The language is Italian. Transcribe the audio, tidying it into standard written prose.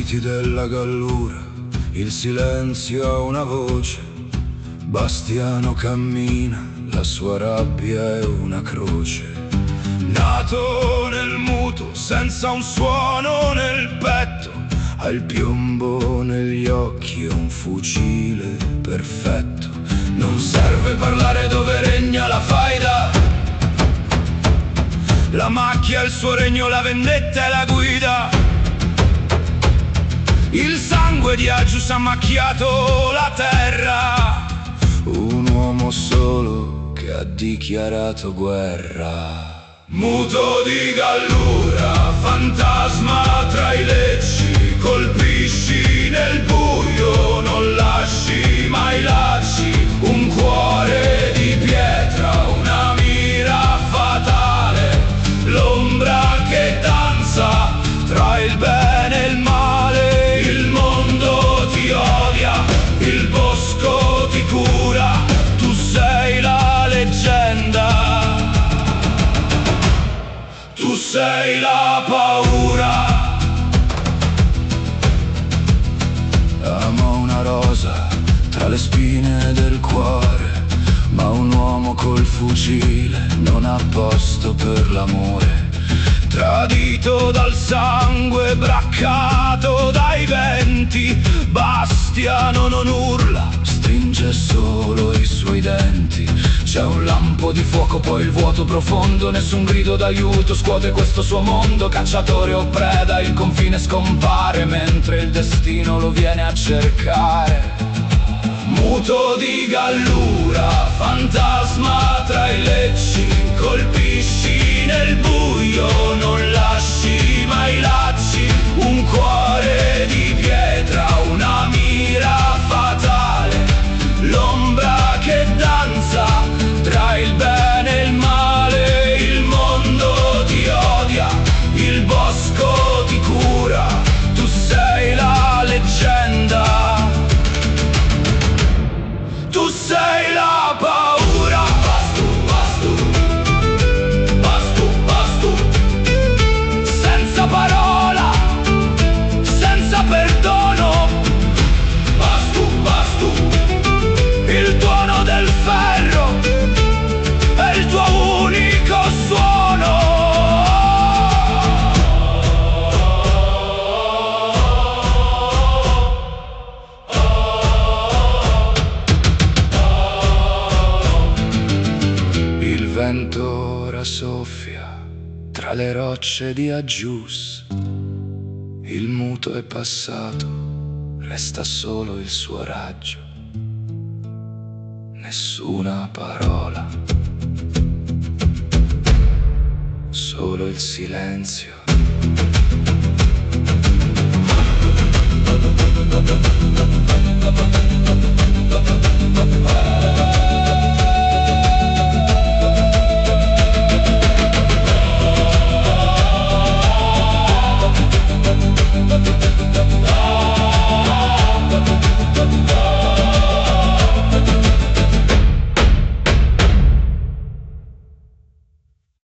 riti della Gallura, il silenzio ha una voce. Bastiano cammina, la sua rabbia è una croce. Nato nel muto, senza un suono nel petto, ha il piombo negli occhi e un fucile perfetto. Non serve parlare dove regna la faida, la macchia è il suo regno, la vendetta è la guida. Il sangue di Agius ha macchiato la terra, un uomo solo che ha dichiarato guerra. Muto di Gallura, fantasma tra i lecci, colpisci nel buio, non lasci mai lacci. Un cuore di pietra, una mira fatale, l'ombra che danza tra il bene e il male. Il mondo ti odia, il bosco ti cura, tu sei la leggenda, tu sei la paura. Amo una rosa tra le spine del cuore, ma un uomo col fucile non ha posto per l'amore. Tradito dal sangue, braccato dai venti, Bastiano non urla, stringe solo i suoi denti. C'è un lampo di fuoco, poi il vuoto profondo, nessun grido d'aiuto scuote questo suo mondo. Cacciatore o preda, il confine scompare mentre il destino lo viene a cercare. Muto di Gallura, fantasma tra i lecci, colpisci nel buio, non lasci mai lacci. Un cuore di pietra, una mira fatale, l'ombra che danza tra il bene e il male. Il mondo ti odia, il bosco ti cura, tu sei la leggenda, tu sei la paura. Bastu, bastu, bastu, bastu, senza parola, senza perdono. Bastu, bastu, il tuono del ferro è il tuo unico suono. Il vento ora soffia tra le rocce di Agius, il muto è passato, resta solo il suo raggio. Nessuna parola, solo il silenzio.